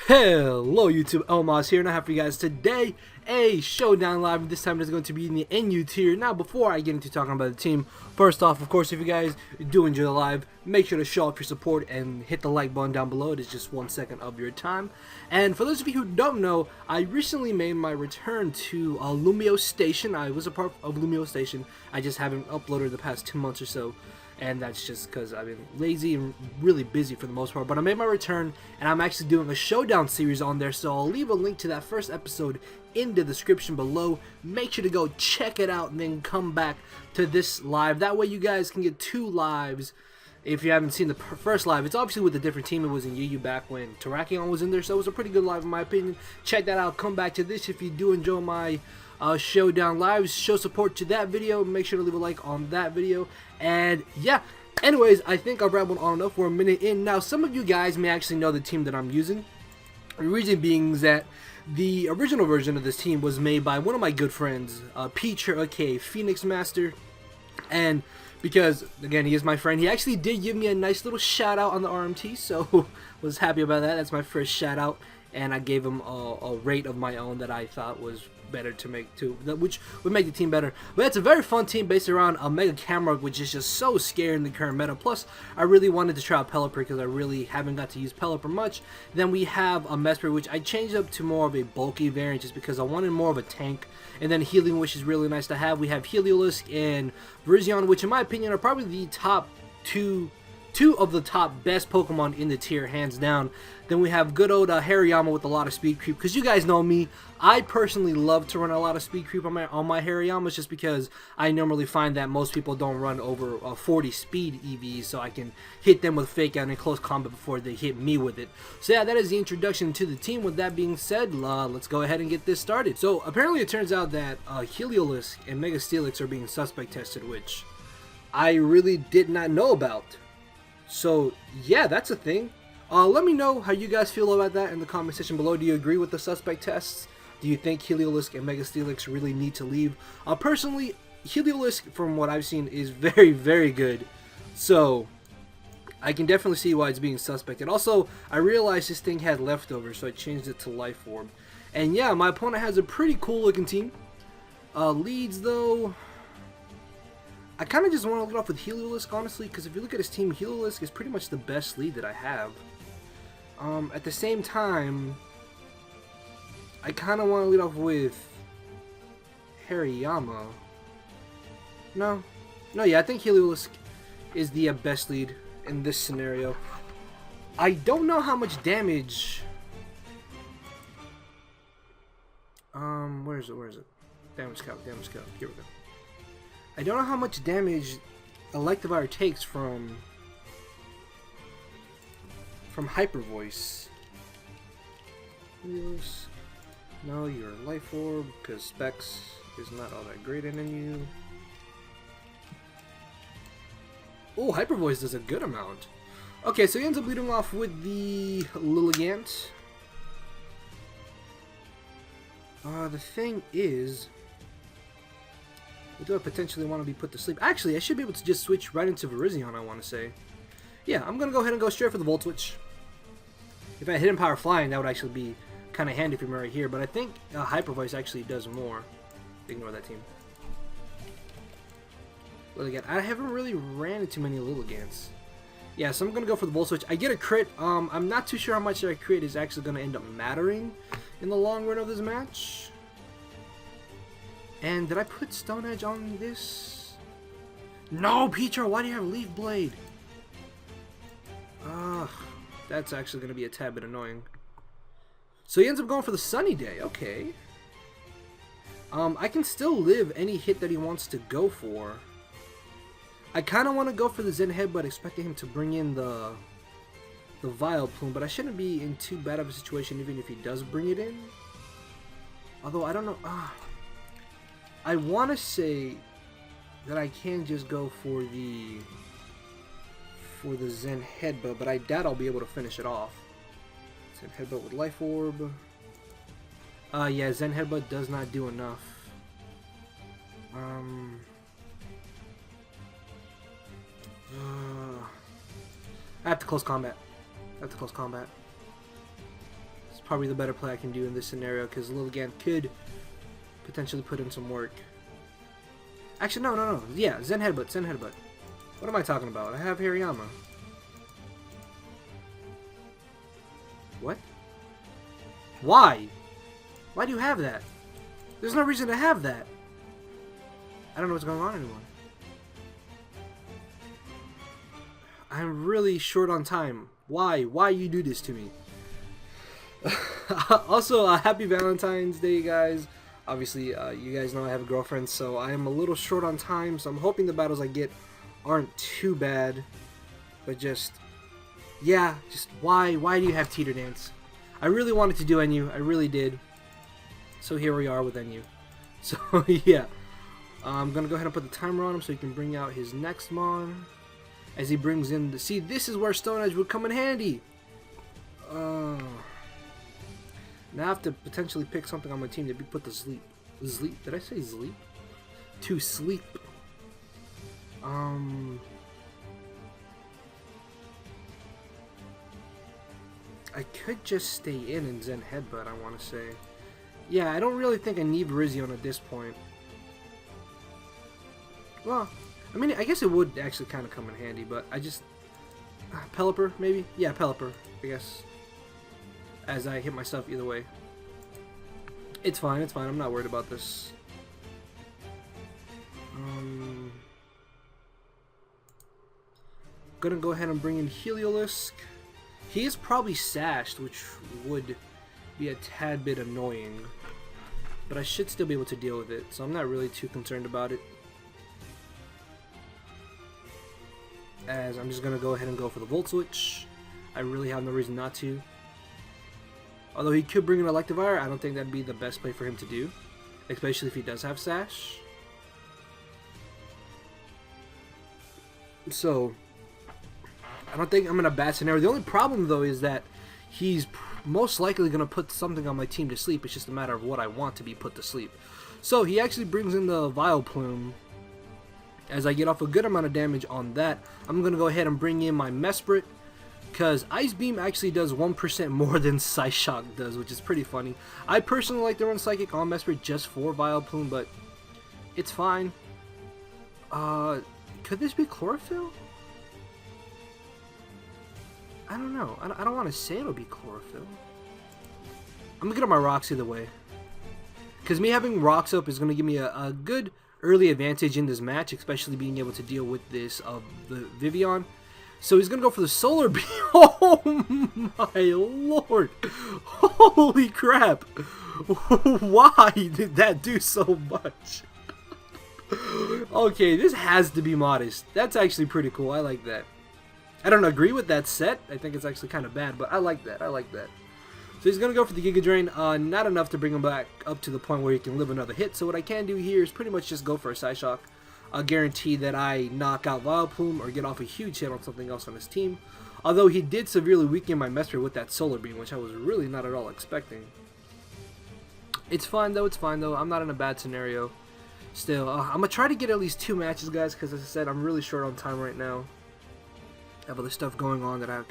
Hello YouTube, Elmas here, and I have for you guys today a showdown live. This time it's going to be in the NU tier. Now before I get into talking about the team, first off, of course, if you guys do enjoy the live, make sure to show off your support and hit the like button down below. It is just 1 second of your time. And for those of you who don't know, I recently made my return to Lumio Station. I was a part of Lumio Station. I just haven't uploaded the past 2 months or so. And that's just because I've been lazy and really busy for the most part. But I made my return, and I'm actually doing a showdown series on there. So I'll leave a link to that first episode in the description below. Make sure to go check it out and then come back to this live. That way you guys can get 2 lives if you haven't seen the first live. It's obviously with a different team. It was in UU back when Terrakion was in there. So it was a pretty good live in my opinion. Check that out. Come back to this if you do enjoy my showdown lives. Show support to that video. Make sure to leave a like on that video. And yeah, anyways, I think I've rambled on enough. We're a minute in now. Some of you guys may actually know the team that I'm using. The reason being is that the original version of this team was made by one of my good friends, Pietro, aka Phoenix Master. And because, again, he is my friend, he actually did give me a nice little shout out on the RMT, so was happy about that. That's my first shout out, and I gave him a rate of my own that I thought was better to make too, which would make the team better. But it's a very fun team based around a Mega Cameron, which is just so scary in the current meta. Plus, I really wanted to try out Pelipper because I really haven't got to use Pelipper much. Then we have a Mesper, which I changed up to more of a bulky variant just because I wanted more of a tank. And then Healing, which is really nice to have. We have Heliolisk and Virizion, which in my opinion are probably the top two of the top best Pokemon in the tier, hands down. Then we have good old Hariyama with a lot of speed creep, because you guys know me, I personally love to run a lot of speed creep on my Hariyamas, just because I normally find that most people don't run over 40 speed EVs, so I can hit them with fake out in close combat before they hit me with it. So yeah, that is the introduction to the team. With that being said, let's go ahead and get this started. So apparently it turns out that Heliolisk and Mega Steelix are being suspect tested, which I really did not know about. So yeah, that's a thing. Let me know how you guys feel about that in the comment section below. Do you agree with the suspect tests? Do you think Heliolisk and Mega Steelix really need to leave? Personally, Heliolisk, from what I've seen, is very, very good. So I can definitely see why it's being suspected. Also, I realized this thing had leftovers, so I changed it to Life Orb. And yeah, my opponent has a pretty cool looking team. Leads though, I kind of just want to lead off with Heliolisk, honestly, because if you look at his team, Heliolisk is pretty much the best lead that I have. At the same time, I kind of want to lead off with Hariyama. No, yeah, I think Heliolisk is the best lead in this scenario. I don't know how much damage. Where is it? Damage count. Here we go. I don't know how much damage Electivire takes from Hyper Voice. Yes. No, you're a Life Orb because Specs is not all that great in you. Oh, Hyper Voice does a good amount. Okay, so he ends up leading off with the Lilligant. The thing is, do I potentially want to be put to sleep? Actually, I should be able to just switch right into Virizion, I want to say. Yeah, I'm going to go ahead and go straight for the Volt Switch. If I had Hidden Power Flying, that would actually be kind of handy for me right here. But I think Hyper Voice actually does more. Ignore that team. Lilligant. I haven't really ran into many Lilligants. Yeah, so I'm going to go for the Volt Switch. I get a crit. I'm not too sure how much that crit is actually going to end up mattering in the long run of this match. And did I put Stone Edge on this? No, Pietro, why do you have Leaf Blade? That's actually going to be a tad bit annoying. So he ends up going for the Sunny Day. Okay. I can still live any hit that he wants to go for. I kind of want to go for the Zen Headbutt, expecting him to bring in the Vileplume, but I shouldn't be in too bad of a situation even if he does bring it in. Although, I don't know. I want to say that I can just go for the Zen Headbutt, but I doubt I'll be able to finish it off. Zen Headbutt with Life Orb. Yeah, Zen Headbutt does not do enough. I have to close combat. probably the better play I can do in this scenario, because Lilligant could potentially put in some work. Actually, no. Yeah, Zen Headbutt, Zen Headbutt. What am I talking about? I have Hariyama. What? Why? Why do you have that? There's no reason to have that. I don't know what's going on anymore. I'm really short on time. Why? Why you do this to me? Also, happy Valentine's Day, guys. Obviously, you guys know I have a girlfriend, so I am a little short on time, so I'm hoping the battles I get aren't too bad. But just, yeah, just why do you have Teeter Dance? I really wanted to do NU, I really did. So here we are with NU. So, yeah. I'm going to go ahead and put the timer on him so he can bring out his next Mon. As he brings in the... See, this is where Stone Edge would come in handy. Now I have to potentially pick something on my team to be put to sleep. Sleep? Did I say sleep? To sleep. I could just stay in Zen Headbutt, I want to say. Yeah, I don't really think I need Virizion at this point. Well, I mean, I guess it would actually kind of come in handy, but I just... Pelipper, maybe? Yeah, Pelipper, I guess. As I hit myself either way. It's fine, I'm not worried about this. Gonna go ahead and bring in Heliolisk. He is probably sashed, which would be a tad bit annoying. But I should still be able to deal with it, so I'm not really too concerned about it. As I'm just gonna go ahead and go for the Volt Switch. I really have no reason not to. Although he could bring an Electivire, I don't think that'd be the best play for him to do. Especially if he does have Sash. So, I don't think I'm in a bad scenario. The only problem, though, is that he's most likely going to put something on my team to sleep. It's just a matter of what I want to be put to sleep. So, he actually brings in the Vileplume. As I get off a good amount of damage on that, I'm going to go ahead and bring in my Mesprit. Because Ice Beam actually does 1% more than Psyshock does, which is pretty funny. I personally like to run Psychic on Mesprit just for Vileplume, but it's fine. Could this be Chlorophyll? I don't know. I don't want to say it'll be Chlorophyll. I'm going to get on my Rocks either way. Because me having Rocks up is going to give me a good early advantage in this match, especially being able to deal with this the Vivian. So he's going to go for the Solar Beam. Oh my lord. Holy crap. Why did that do so much? Okay, this has to be modest. That's actually pretty cool. I like that. I don't agree with that set. I think it's actually kind of bad, but I like that. I like that. So he's going to go for the Giga Drain. Not enough to bring him back up to the point where he can live another hit. So what I can do here is pretty much just go for a Psyshock. I'll guarantee that I knock out Vileplume or get off a huge hit on something else on his team. Although he did severely weaken my Mesprit with that Solar Beam, which I was really not at all expecting. It's fine though, I'm not in a bad scenario. Still, I'm going to try to get at least 2 matches, guys, because as I said, I'm really short on time right now. I have other stuff going on that I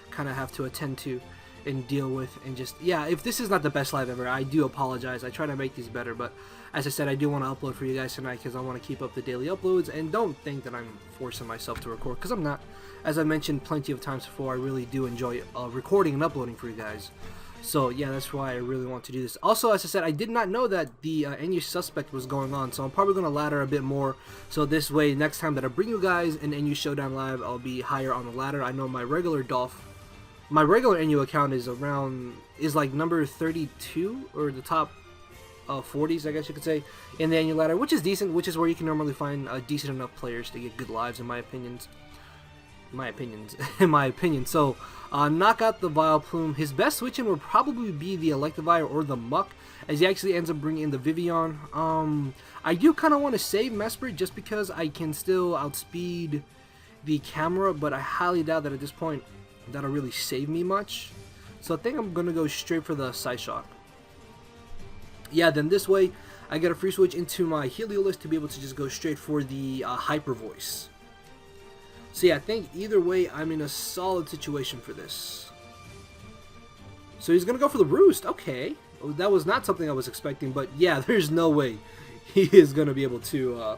kind of have to attend to and deal with, and just, yeah, if this is not the best live ever, I do apologize. I try to make these better, but as I said, I do want to upload for you guys tonight because I want to keep up the daily uploads, and don't think that I'm forcing myself to record, because I'm not. As I mentioned plenty of times before, I really do enjoy recording and uploading for you guys. So yeah, that's why I really want to do this. Also, as I said, I did not know that the NU Suspect was going on, so I'm probably going to ladder a bit more, so this way, next time that I bring you guys an NU Showdown live, I'll be higher on the ladder. I know my regular NU account is like number 32, or the top 40s, I guess you could say, in the NU ladder, which is decent, which is where you can normally find decent enough players to get good lives, in my opinion. So, knock out the Vileplume. His best switch-in would probably be the Electivire or the Muck, as he actually ends up bringing in the Vivian. I do kind of want to save Mesprit just because I can still outspeed the camera, but I highly doubt that at this point that'll really save me much. So I think I'm going to go straight for the Psyshock. Yeah, then this way, I get a free switch into my Heliolisk to be able to just go straight for the Hyper Voice. So yeah, I think either way, I'm in a solid situation for this. So he's going to go for the Roost. Okay. Well, that was not something I was expecting, but yeah, there's no way he is going to be able to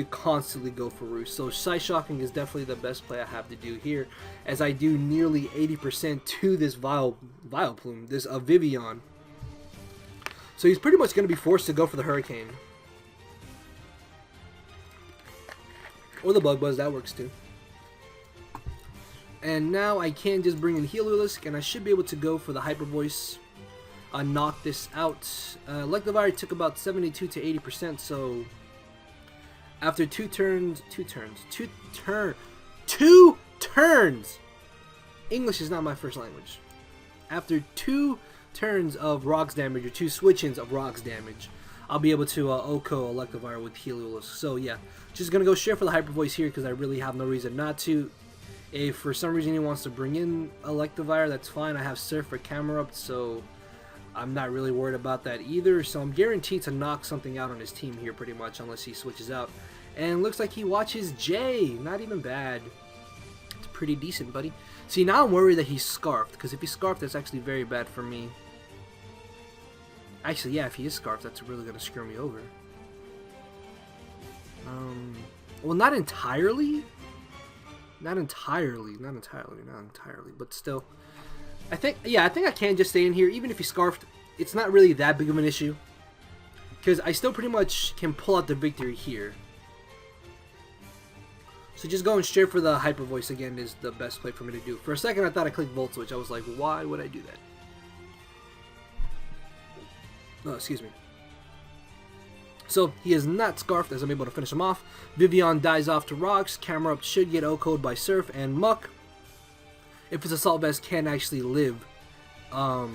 constantly go for Roost. So Psy-Shocking is definitely the best play I have to do here, as I do nearly 80% to this Vileplume, this Vivillon. So he's pretty much going to be forced to go for the Hurricane. Or the Bug Buzz, that works too. And now I can just bring in Heliolisk, and I should be able to go for the Hyper Voice. Knock this out. Electivire took about 72 to 80%, so after two turns. English is not my first language. After 2 turns of rocks damage, or 2 switch-ins of rocks damage, I'll be able to OHKO Electivire with Heliolisk. So yeah, just gonna go straight for the Hyper Voice here because I really have no reason not to. If for some reason he wants to bring in Electivire, that's fine. I have Surf for Camerupt, so I'm not really worried about that either. So I'm guaranteed to knock something out on his team here pretty much, unless he switches out. And looks like he watches J. Not even bad. It's pretty decent, buddy. See, now I'm worried that he's Scarfed, because if he's Scarfed, that's actually very bad for me. Actually, yeah, if he is Scarfed, that's really going to screw me over. Well, not entirely. Not entirely, but still. I think I can just stay in here. Even if he's Scarfed, it's not really that big of an issue. Because I still pretty much can pull out the victory here. So just going straight for the Hyper Voice again is the best play for me to do. For a second I thought I clicked Volt Switch. I was like, why would I do that? Oh, excuse me. So he is not Scarfed, as I'm able to finish him off. Vivillon dies off to Rocks. Camerupt should get OHKO'd by Surf, and Muck, if it's Assault Vest, can actually live a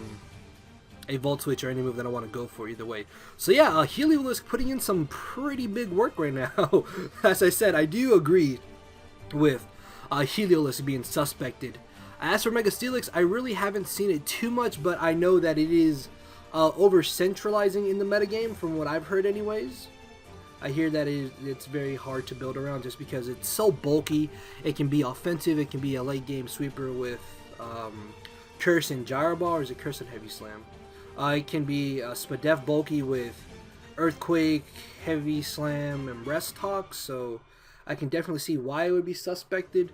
Volt Switch or any move that I want to go for either way. So yeah, Heliolisk putting in some pretty big work right now. As I said, I do agree with Heliolisk being suspected. As for Mega Steelix, I really haven't seen it too much, but I know that it is over-centralizing in the metagame from what I've heard anyways. I hear that it's very hard to build around just because it's so bulky. It can be offensive, it can be a late game sweeper with Curse and Gyro Ball, or is it Curse and Heavy Slam? It can be Spadef bulky with Earthquake, Heavy Slam, and Rest Talk, so I can definitely see why it would be suspected,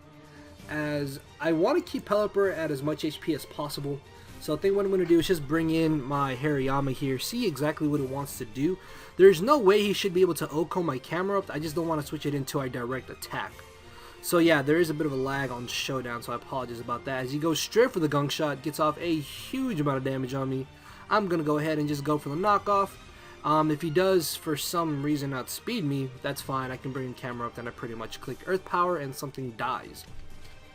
as I want to keep Pelipper at as much HP as possible. So I think what I'm going to do is just bring in my Hariyama here, see exactly what it wants to do. There's no way he should be able to OHKO my Camerupt. I just don't want to switch it into a direct attack. So yeah, there is a bit of a lag on Showdown, so I apologize about that. As he goes straight for the Gunk Shot, gets off a huge amount of damage on me. I'm going to go ahead and just go for the knockoff. If he does, for some reason, outspeed me, that's fine. I can bring in Camerupt, and I pretty much click Earth Power, and something dies.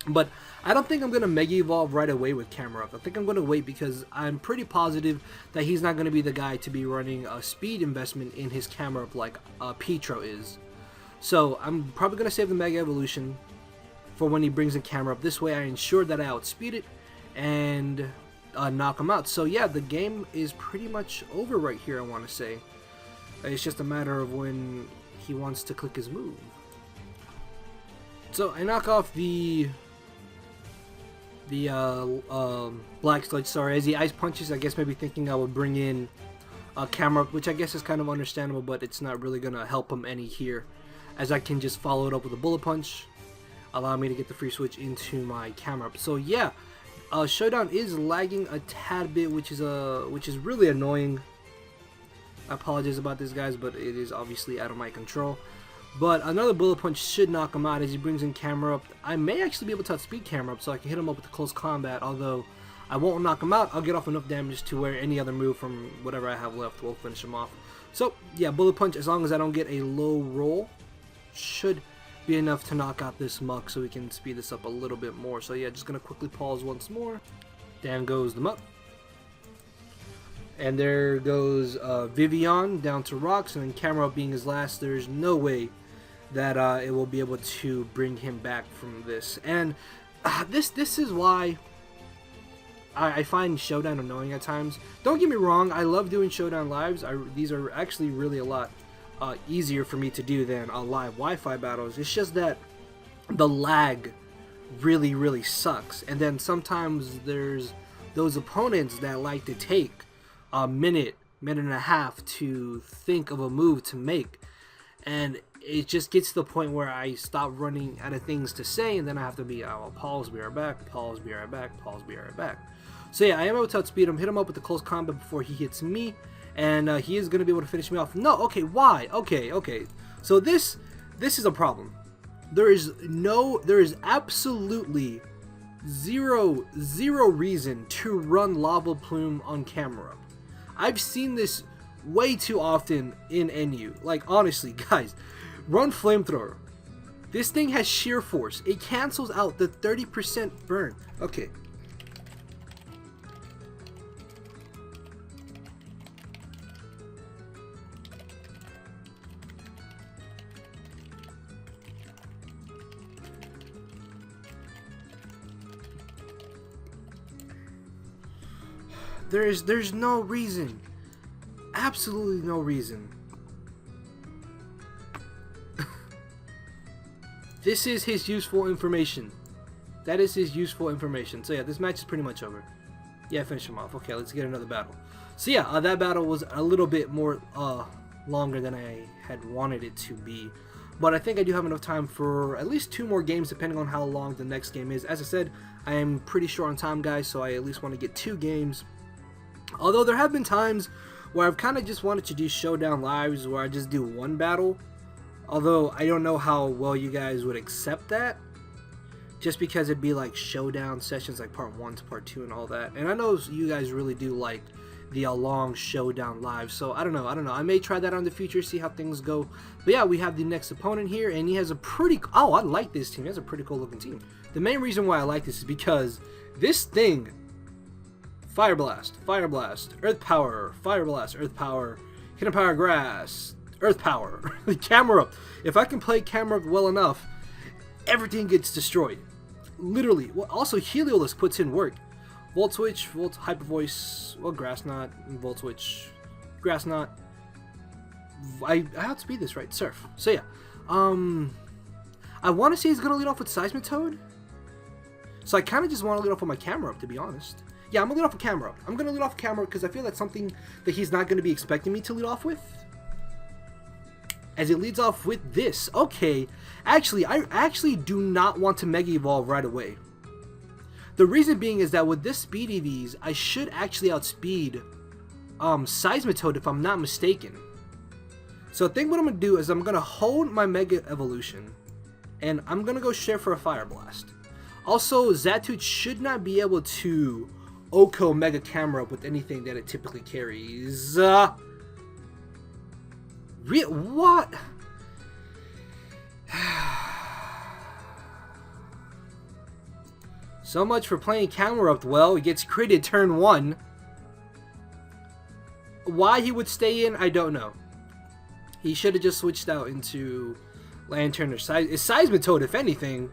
But I don't think I'm going to Mega Evolve right away with Camerupt. I think I'm going to wait because I'm pretty positive that he's not going to be the guy to be running a speed investment in his Camerupt like Pietro is. So I'm probably going to save the Mega Evolution for when he brings in Camerupt. This way I ensure that I outspeed it and knock him out. So yeah, the game is pretty much over right here, I want to say. It's just a matter of when he wants to click his move. So I knock off the Black Sludge, sorry, as he Ice Punches, I guess maybe thinking I would bring in Camerupt, which I guess is kind of understandable, but it's not really going to help him any here, as I can just follow it up with a Bullet Punch, allow me to get the free switch into my Camerupt. So yeah, Showdown is lagging a tad bit, which is really annoying. I apologize about this, guys, but it is obviously out of my control. But another Bullet Punch should knock him out as he brings in Camerupt. I may actually be able to outspeed Camerupt so I can hit him up with the close combat, although I won't knock him out. I'll get off enough damage to where any other move from whatever I have left will finish him off. So yeah, Bullet Punch, as long as I don't get a low roll, should be enough to knock out this Muck so we can speed this up a little bit more. So yeah, just going to quickly pause once more. Down goes the Muck. And there goes Vivillon down to Rocks, and then Camerupt being his last. There's no way that it will be able to bring him back from this. And this is why I find Showdown annoying at times. Don't get me wrong, I love doing Showdown lives. These are actually really a lot easier for me to do than live Wi-Fi battles. It's just that the lag really sucks, and then sometimes there's those opponents that like to take a minute and a half to think of a move to make, and it just gets to the point where I stop running out of things to say, and then I have to be, oh, pause, be right back, pause, be right back, pause, be right back. So yeah, I am able to outspeed him, hit him up with the close combat before he hits me, and he is going to be able to finish me off. No, okay, why? Okay. So this is a problem. There is absolutely zero reason to run Lava Plume on camera. I've seen this way too often in NU. Like, honestly, guys, run Flamethrower. This thing has sheer force. It cancels out the 30% burn. Okay. There's no reason. Absolutely no reason. This is his useful information. That is his useful information. So yeah, this match is pretty much over. Yeah, finish him off. Okay, let's get another battle. So yeah, that battle was a little bit more longer than I had wanted it to be. But I think I do have enough time for at least 2 more games, depending on how long the next game is. As I said, I am pretty short on time, guys, so I at least want to get 2 games. Although there have been times where I've kind of just wanted to do showdown lives where I just do 1 battle. Although I don't know how well you guys would accept that. Just because it'd be like showdown sessions like part 1 to part 2 and all that. And I know you guys really do like the long showdown live. So I don't know. I may try that out in the future, see how things go. But yeah, we have the next opponent here, and he has a pretty... Oh, I like this team. He has a pretty cool looking team. The main reason why I like this is because this thing... Fire Blast, Earth Power, Fire Blast, Earth Power, Hidden Power Grass, Earth Power, Camera Up. If I can play Camera Up well enough, everything gets destroyed. Literally. Well, also, Heliolisk puts in work. Volt Switch, Hyper Voice, well, Grass Knot, Volt Switch, Grass Knot. I outspeed this, right? Surf. So yeah. I want to say he's going to lead off with Seismitoad. So I kind of just want to lead off with my Camera Up, to be honest. Yeah, I'm going to lead off a Camera Up. I'm going to lead off a Camera Up because I feel that's something that he's not going to be expecting me to lead off with. As it leads off with this. Okay. Actually, I actually do not want to Mega Evolve right away. The reason being is that with this speed EVs, I should actually outspeed Seismitoad if I'm not mistaken. So I think what I'm going to do is I'm going to hold my Mega Evolution. And I'm going to go straight for a Fire Blast. Also, Zatoot should not be able to Oko Mega Camera Up with anything that it typically carries. What? So much for playing Camera Up well. It gets critted turn 1. Why he would stay in, I don't know. He should have just switched out into Lantern or Seismitoad, if anything.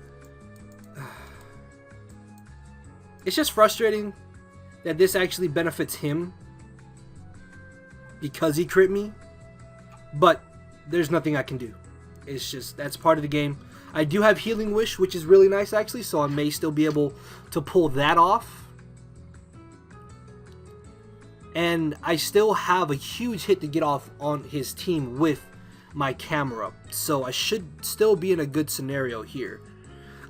It's just frustrating that this actually benefits him because he crit me, but there's nothing I can do. It's just, that's part of the game. I do have Healing Wish, which is really nice actually, so I may still be able to pull that off. And I still have a huge hit to get off on his team with my Camera Up, so I should still be in a good scenario here.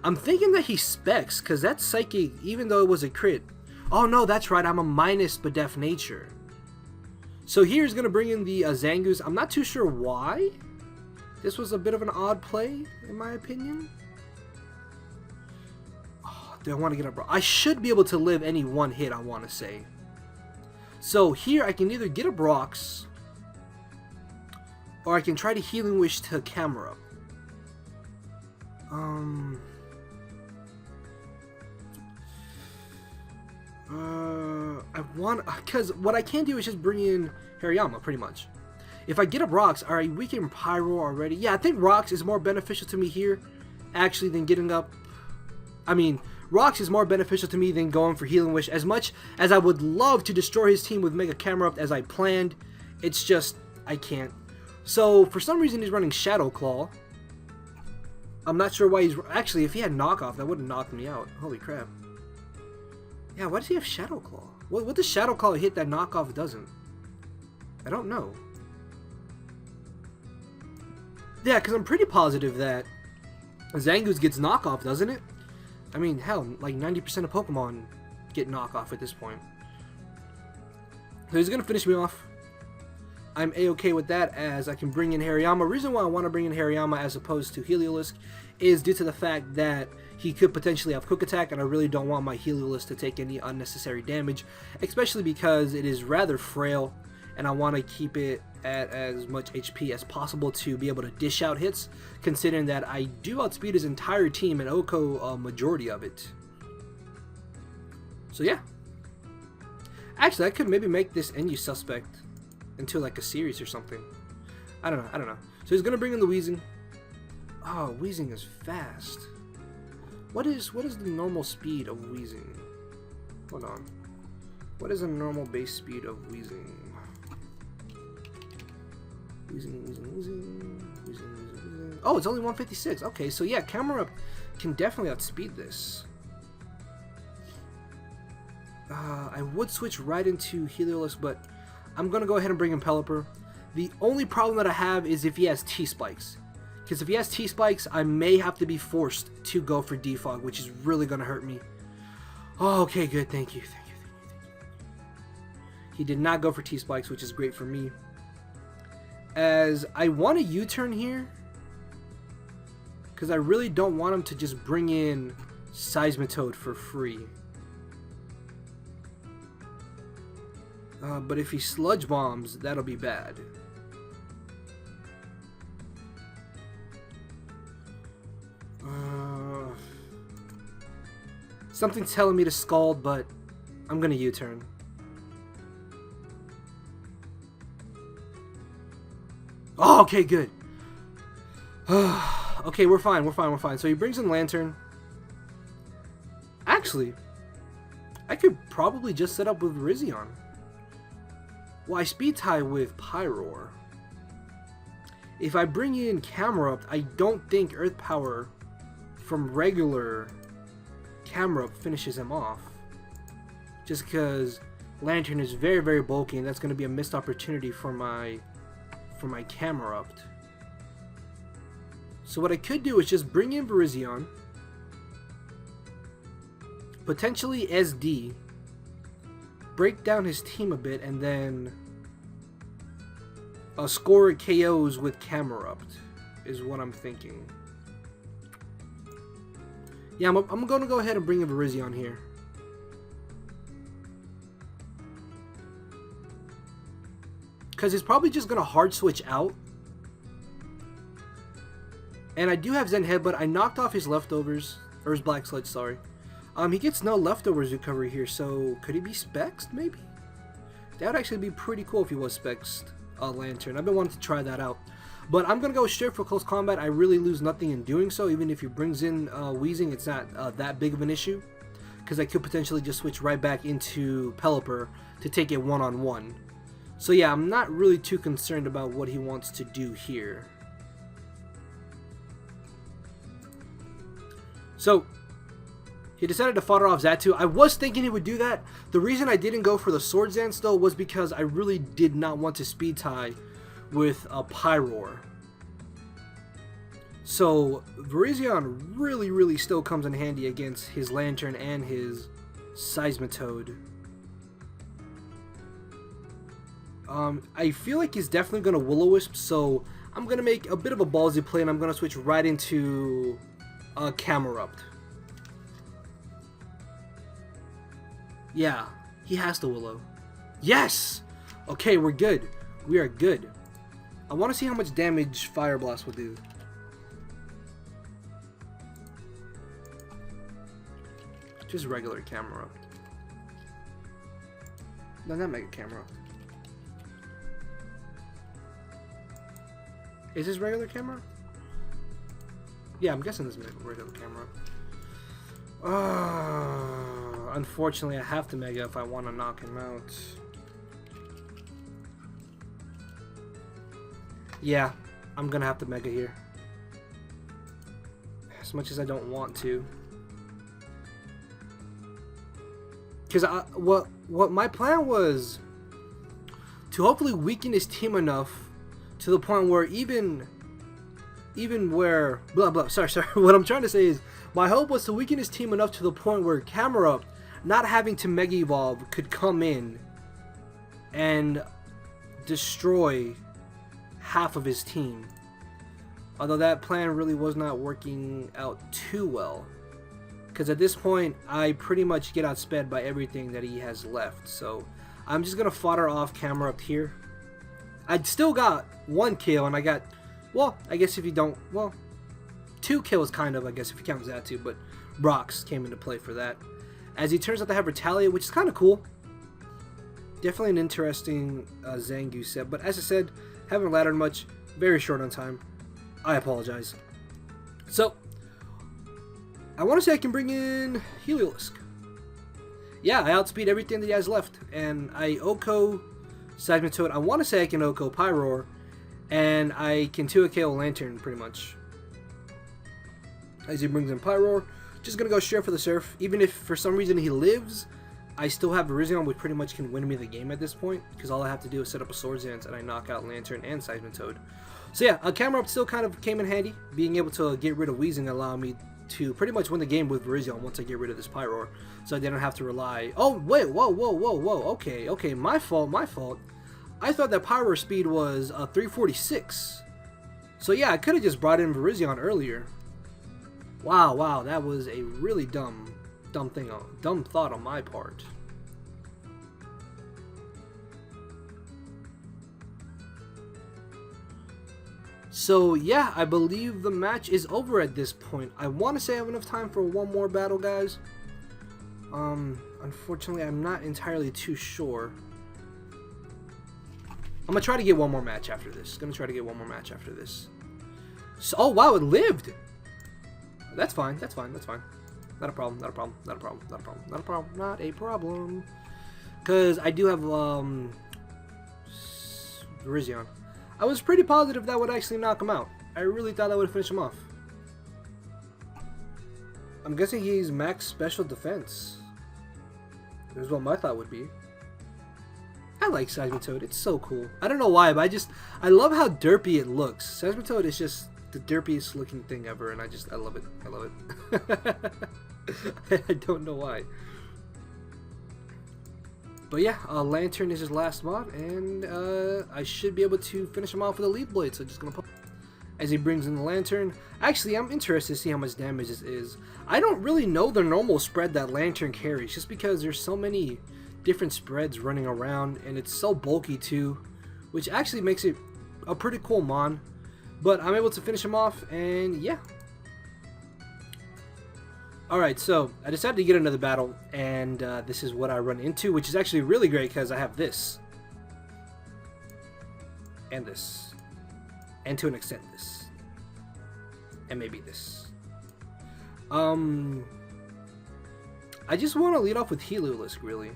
I'm thinking that he specs, because that's Psychic, even though it was a crit. Oh no, that's right, I'm a minus Bedef Nature. So here's going to bring in the Zangoose. I'm not too sure why. This was a bit of an odd play, in my opinion. Oh, do I want to get up? I should be able to live any one hit, I want to say. So here I can either get a Brox, or I can try to Healing Wish to Camera Up. I want, because what I can do is just bring in Hariyama, pretty much. If I get a Rocks, alright, we can Pyro already. Yeah, I think Rocks is more beneficial to me here, actually, than getting up. I mean, Rocks is more beneficial to me than going for Healing Wish. As much as I would love to destroy his team with Mega Camera Up as I planned, it's just, I can't. So, for some reason, he's running Shadow Claw. I'm not sure why he's... Actually, if he had Knockoff, that would have knocked me out. Holy crap. Yeah, why does he have Shadow Claw? What does Shadow Claw hit that knockoff doesn't? I don't know. Yeah, because I'm pretty positive that Zangoose gets knockoff, doesn't it? I mean, hell, like 90% of Pokemon get knockoff at this point. So he's going to finish me off. I'm a-okay with that, as I can bring in Hariyama. The reason why I want to bring in Hariyama as opposed to Heliolisk is due to the fact that he could potentially have Quick Attack, and I really don't want my Heliolisk to take any unnecessary damage, especially because it is rather frail, and I want to keep it at as much HP as possible to be able to dish out hits, considering that I do outspeed his entire team and Oko a majority of it. So yeah. Actually, I could maybe make this NU suspect into like a series or something. I don't know. So he's gonna bring in the Weezing. Oh, Weezing is fast. What is the normal speed of Weezing? Hold on. What is a normal base speed of Weezing? Weezing. Oh, it's only 156. Okay, so yeah, Camera Up can definitely outspeed this. I would switch right into Heliolisk, but I'm going to go ahead and bring in Pelipper. The only problem that I have is if he has T-Spikes. Because if he has T-Spikes, I may have to be forced to go for Defog, which is really going to hurt me. Oh, okay, good. Thank you. He did not go for T-Spikes, which is great for me. As I want a U-turn here, because I really don't want him to just bring in Seismitoad for free. But if he Sludge Bombs, that'll be bad. Something's telling me to Scald, but I'm gonna U-turn. Oh, okay, good. Okay, we're fine. So he brings in Lantern. Actually, I could probably just set up with Virizion. Well, I speed tie with Pyroar. If I bring in Camerupt, I don't think Earth Power from regular Camerupt finishes him off. Just because Lantern is very, very bulky, and that's going to be a missed opportunity for my Camerupt. So what I could do is just bring in Virizion, potentially SD, break down his team a bit, and then score KOs with Camerupt is what I'm thinking. Yeah, I'm going to go ahead and bring in Virizion here. Because he's probably just going to hard switch out. And I do have Zen Headbutt. I knocked off his leftovers, or his Black Sludge, sorry. He gets no leftovers recovery here, so could he be Spexed, maybe? That would actually be pretty cool if he was Spexed Lantern. I've been wanting to try that out. But I'm going to go straight for close combat. I really lose nothing in doing so. Even if he brings in Weezing, it's not that big of an issue. Because I could potentially just switch right back into Pelipper to take it one-on-one. So yeah, I'm not really too concerned about what he wants to do here. So he decided to fodder off Xatu. I was thinking he would do that. The reason I didn't go for the Swords Dance though was because I really did not want to speed tie with a Pyroar. So Virizion really still comes in handy against his Lantern and his Seismitoad. I feel like he's definitely going to Will-O-Wisp, so I'm going to make a bit of a ballsy play, and I'm going to switch right into Camerupt. Yeah, he has to Willow. Yes! Okay, we're good. We are good. I want to see how much damage Fire Blast will do. Just regular Camerupt. No, not Mega Camerupt. Is this regular camera? Yeah, I'm guessing this is regular camera. Unfortunately, I have to Mega if I want to knock him out. Yeah, I'm gonna have to Mega here. As much as I don't want to. Because what my plan was to hopefully weaken his team enough to the point where even where blah blah sorry what I'm trying to say is my hope was to weaken his team enough to the point where Camera, not having to Mega Evolve, could come in and destroy half of his team. Although that plan really was not working out too well, because at this point I pretty much get outsped by everything that he has left. So I'm just gonna fodder off Camera up here. I still got 1 kill, and I got, well, I guess if you don't, well, 2 kills kind of, I guess if you count that too, but Brox came into play for that. As he turns out to have Retaliate, which is kind of cool. Definitely an interesting Zangoose set, but as I said, haven't laddered much, very short on time. I apologize. So, I want to say I can bring in Heliolisk. Yeah, I outspeed everything that he has left, and I Oko Seismitoad. I want to say I can Oko Pyroar, and I can 2 KO Lantern pretty much. As he brings in Pyroar, just gonna go straight for the Surf. Even if for some reason he lives, I still have Virizion, which pretty much can win me the game at this point, because all I have to do is set up a Swords Dance and I knock out Lantern and Seismitoad. So yeah, a Camera Up still kind of came in handy, being able to get rid of Weezing allowed me to pretty much win the game with Virizion once I get rid of this Pyroar, so I didn't have to rely. Oh wait, whoa, okay, my fault. I thought that Pyroar speed was 346. So yeah, I could have just brought in Virizion earlier. Wow, that was a really dumb thought on my part. So yeah, I believe the match is over at this point. I want to say I have enough time for one more battle, guys. Unfortunately, I'm not entirely too sure. I'm gonna try to get one more match after this. So, oh wow, it lived. That's fine. Not a problem. Because I do have Virizion. I was pretty positive that would actually knock him out. I really thought that would finish him off. I'm guessing he's max special defense. Here's what my thought would be. I like Seismitoad. It's so cool. I don't know why, but I love how derpy it looks. Seismitoad is just the derpiest looking thing ever, and I love it. I don't know why. But yeah, Lantern is his last mod, and I should be able to finish him off with a Leaf Blade, so just gonna pop. As he brings in the Lantern. Actually, I'm interested to see how much damage this is. I don't really know the normal spread that Lantern carries, just because there's so many different spreads running around, and it's so bulky too, which actually makes it a pretty cool mon. But I'm able to finish him off, and yeah. Alright, so I decided to get another battle, and this is what I run into, which is actually really great because I have this. And this. And to an extent this. And maybe this. I just want to lead off with Heliolisk, really.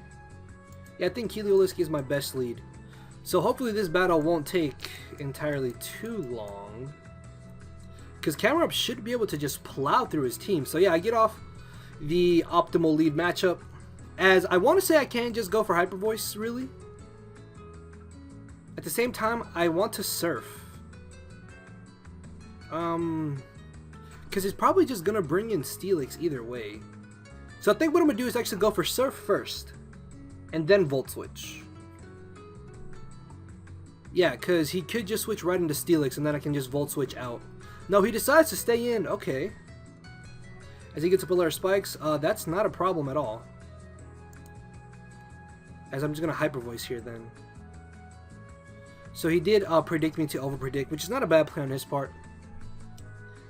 Yeah, I think Heliolisk is my best lead. So hopefully this battle won't take entirely too long, because Camera Up should be able to just plow through his team. So yeah, I get off the optimal lead matchup, as I want to say I can't just go for Hyper Voice, really. At the same time, I want to Surf. Because it's probably just going to bring in Steelix either way. So I think what I'm going to do is actually go for Surf first, and then Volt Switch. Yeah, because he could just switch right into Steelix, and then I can just Volt Switch out. No, he decides to stay in. Okay. As he gets up a layer of spikes, that's not a problem at all. As I'm just going to Hyper Voice here then. So he did predict me to over-predict, which is not a bad play on his part.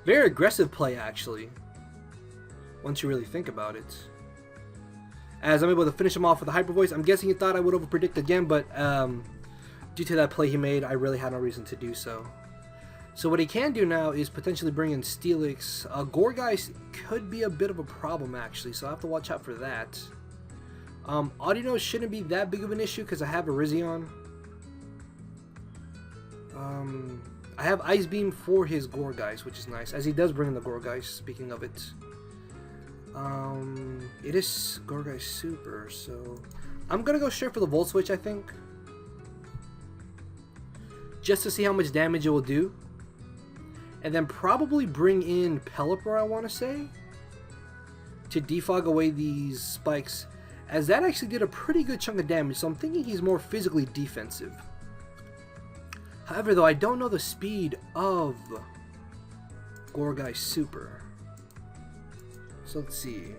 Very aggressive play, actually, once you really think about it. As I'm able to finish him off with a Hyper Voice. I'm guessing he thought I would over-predict again, but due to that play he made, I really had no reason to do so. So what he can do now is potentially bring in Steelix. Gourgeist could be a bit of a problem, actually, so I have to watch out for that. Audino shouldn't be that big of an issue because I have a Virizion. I have Ice Beam for his Gourgeist, which is nice, as he does bring in the Gourgeist, speaking of it. It is Gorgai Super, so I'm gonna go straight for the Volt Switch, I think. Just to see how much damage it will do. And then probably bring in Pelipper, I want to say, to defog away these spikes, as that actually did a pretty good chunk of damage, so I'm thinking he's more physically defensive. However, though, I don't know the speed of Gorgai Super. So let's see.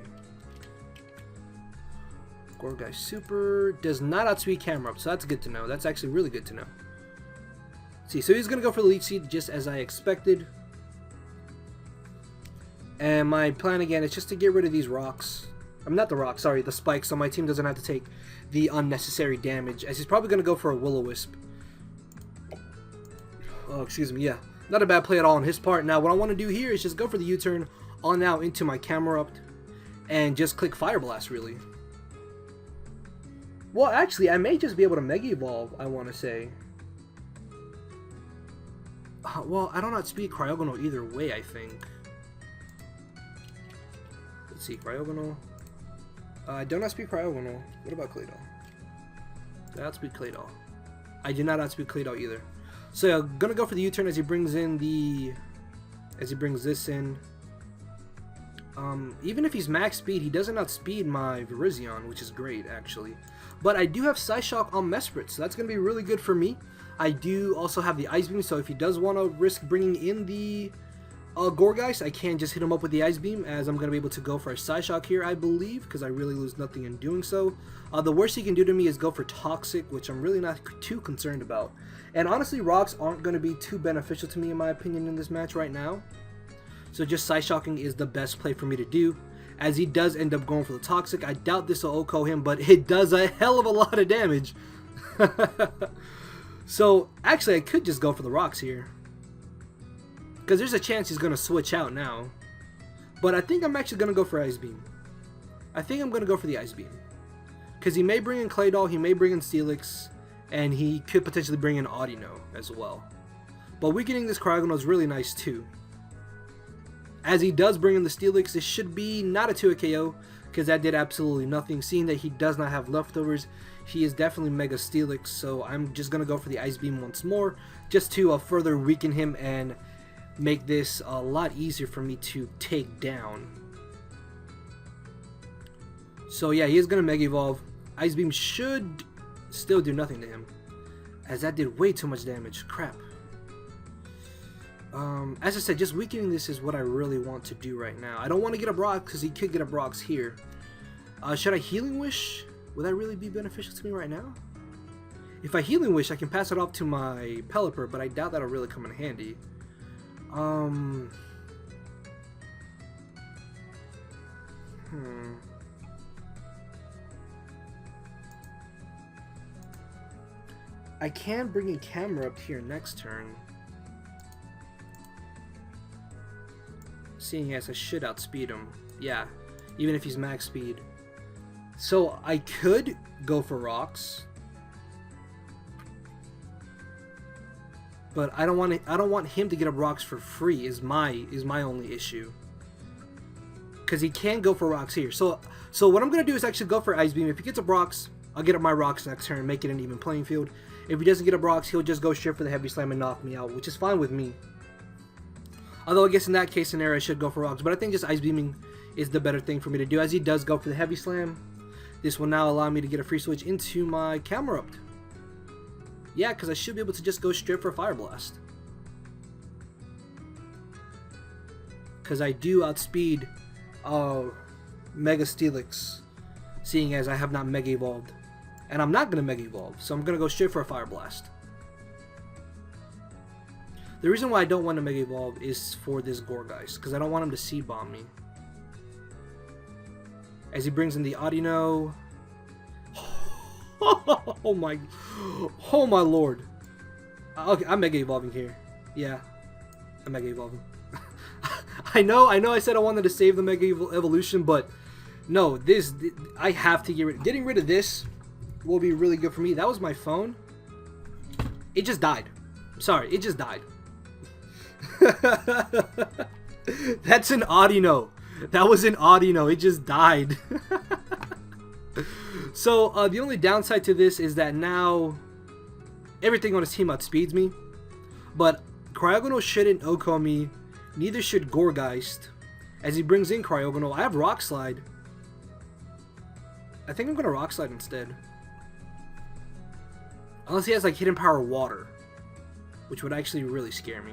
Gorgai Super does not outspeed Camera Up, so that's good to know. That's actually really good to know. Let's see, so he's going to go for the Leech Seed just as I expected. And my plan again is just to get rid of these rocks. I'm not the rocks, sorry, the spikes, so my team doesn't have to take the unnecessary damage, as he's probably going to go for a Will-O-Wisp. Oh, excuse me, yeah. Not a bad play at all on his part. Now, what I want to do here is just go for the U-turn on out into my Camera Up and just click Fire Blast, really. Well, actually, I may just be able to Mega Evolve, I want to say. Well, I don't outspeed Cryogonal either way, I think. Let's see, Cryogonal. I don't outspeed Cryogonal. What about Claydol? I outspeed Claydol. I do not outspeed Claydol either. So yeah, gonna go for the U-turn as he brings in the... as he brings this in. Even if he's max speed, he doesn't outspeed my Virizion, which is great, actually. But I do have Psyshock on Mesprit, so that's going to be really good for me. I do also have the Ice Beam, so if he does want to risk bringing in the Gourgeist, I can just hit him up with the Ice Beam, as I'm going to be able to go for a Psyshock here, I believe, because I really lose nothing in doing so. The worst he can do to me is go for Toxic, which I'm really not too concerned about. And honestly, Rocks aren't going to be too beneficial to me, in my opinion, in this match right now. So just Psyshocking is the best play for me to do, as he does end up going for the Toxic. I doubt this will OHKO him, but it does a hell of a lot of damage. So, actually, I could just go for the Rocks here, because there's a chance he's going to switch out now. But I think I'm actually going to go for Ice Beam. I think I'm going to go for the Ice Beam, because he may bring in Claydol, he may bring in Steelix, and he could potentially bring in Audino as well. But weakening this Cryogonal is really nice too. As he does bring in the Steelix, this should be not a 2-hit KO, because that did absolutely nothing. Seeing that he does not have leftovers, he is definitely Mega Steelix, so I'm just going to go for the Ice Beam once more, just to further weaken him and make this a lot easier for me to take down. So yeah, he is going to Mega Evolve. Ice Beam should still do nothing to him, as that did way too much damage. Crap. As I said, just weakening this is what I really want to do right now. I don't want to get a Brock, because he could get a Brox here. Should I Healing Wish? Would that really be beneficial to me right now? If I Healing Wish, I can pass it off to my Pelipper, but I doubt that'll really come in handy. I can bring a Camera Up here next turn, seeing as I should outspeed him. Yeah, even if he's max speed. So I could go for Rocks, but I don't want him to get up Rocks for free. Is my only issue, because he can go for Rocks here. So what I'm gonna do is actually go for Ice Beam. If he gets up Rocks, I'll get up my Rocks next turn and make it an even playing field. If he doesn't get up Rocks, he'll just go straight for the Heavy Slam and knock me out, which is fine with me. Although I guess in that case scenario I should go for Rocks, but I think just Ice Beaming is the better thing for me to do, as he does go for the Heavy Slam. This will now allow me to get a free switch into my Camera Up. Yeah, because I should be able to just go straight for Fire Blast, because I do outspeed Mega Steelix, seeing as I have not Mega Evolved. And I'm not going to Mega Evolve, so I'm going to go straight for a Fire Blast. The reason why I don't want to Mega Evolve is for this Gourgeist, because I don't want him to Seed Bomb me. As he brings in the Audino. Oh my lord. Okay, I'm Mega Evolving here. Yeah, I'm Mega Evolving. I know I said I wanted to save the Mega Evolution, but no, I have to getting rid of this will be really good for me. That was my phone. It just died. Sorry, it just died. That's an Audino. That wasn't audio, it just died. So the only downside to this is that now everything on his team outspeeds me. But Cryogonal shouldn't OHKO me, neither should Gourgeist. As he brings in Cryogonal, I have Rock Slide. I think I'm gonna Rock Slide instead. Unless he has like Hidden Power Water, which would actually really scare me.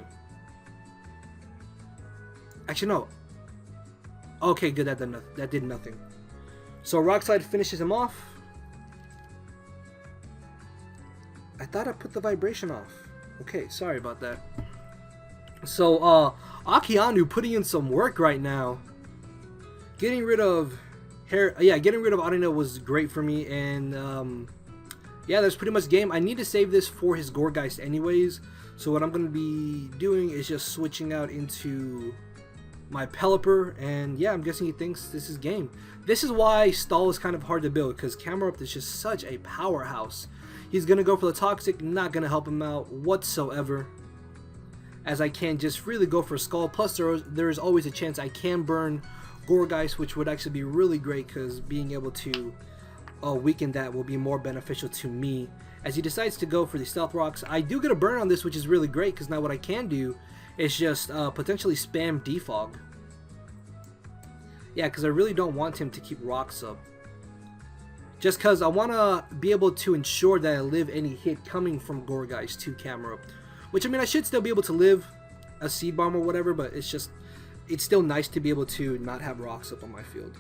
Actually, no. Okay, good, that did nothing. So Rock Slide finishes him off. I thought I put the vibration off. Okay, sorry about that. So, Akianu putting in some work right now. Getting rid of Arena was great for me, and yeah, that's pretty much game. I need to save this for his Gourgeist anyways, so what I'm going to be doing is just switching out into my Pelipper, and yeah, I'm guessing he thinks this is game. This is why Stall is kind of hard to build, because Camerupt is just such a powerhouse. He's going to go for the Toxic, not going to help him out whatsoever, as I can just really go for a Skull. Plus there is always a chance I can burn Gourgeist, which would actually be really great, because being able to weaken that will be more beneficial to me. As he decides to go for the Stealth Rocks, I do get a burn on this, which is really great, because now what I can do is just potentially spam Defog. Yeah, because I really don't want him to keep rocks up. Just because I want to be able to ensure that I live any hit coming from Gourgeist to Camerupt. Which, I mean, I should still be able to live a Seed Bomb or whatever, but it's still nice to be able to not have rocks up on my field.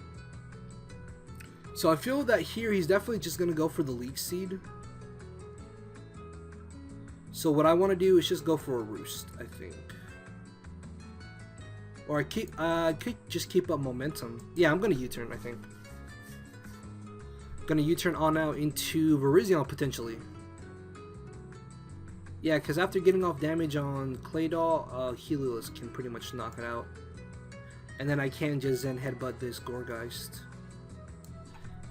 So I feel that here he's definitely just going to go for the Leech Seed. So what I want to do is just go for a Roost, I think. Or I could just keep up momentum. Yeah, I'm going to U-turn, I think. Going to U-turn on out into Virizion potentially. Yeah, because after getting off damage on Claydol, Heliolisk can pretty much knock it out. And then I can just Zen Headbutt this Gourgeist.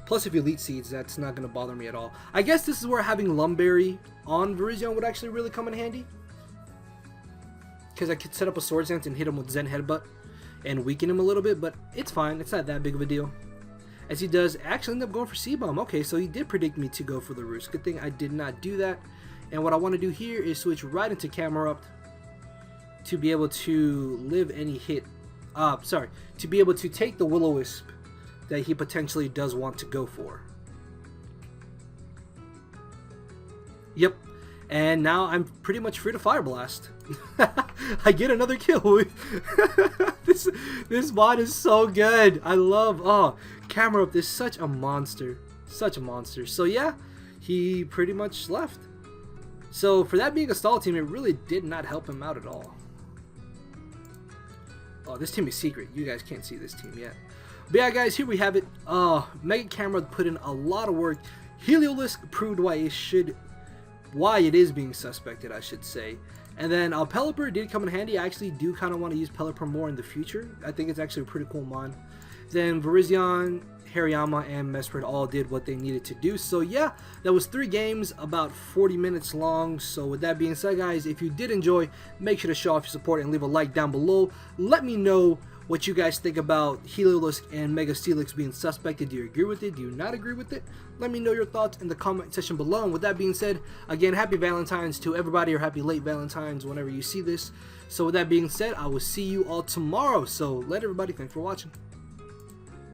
Plus, if you Elite Seeds, that's not going to bother me at all. I guess this is where having Lumberry on Virizion would actually really come in handy. Because I could set up a Swords Dance and hit him with Zen Headbutt and weaken him a little bit, but it's fine. It's not that big of a deal. As he does actually end up going for C-Bomb. Okay, so he did predict me to go for the Roost. Good thing I did not do that. And what I want to do here is switch right into Camerupt to be able to live any hit. To be able to take the Will-O-Wisp that he potentially does want to go for. Yep. And now I'm pretty much free to Fire Blast. I get another kill. This mod is so good. I love, Camerupt is such a monster. Such a monster. So yeah, he pretty much left. So for that being a stall team, it really did not help him out at all. Oh, this team is secret. You guys can't see this team yet. But yeah, guys, here we have it. Mega Camerupt put in a lot of work. Heliolisk proved why it is being suspected, I should say. And then Pelipper did come in handy. I actually do kind of want to use Pelipper more in the future. I think it's actually a pretty cool mod. Then Virizion, Hariyama, and Mesprit all did what they needed to do. So yeah, that was 3 games, about 40 minutes long. So with that being said, guys, if you did enjoy, make sure to show off your support and leave a like down below. Let me know what you guys think about Heliolisk and Mega Steelix being suspected. Do you agree with it? Do you not agree with it? Let me know your thoughts in the comment section below. And with that being said, again, happy Valentine's to everybody, or happy late Valentine's whenever you see this. So with that being said, I will see you all tomorrow. So let everybody, thanks for watching.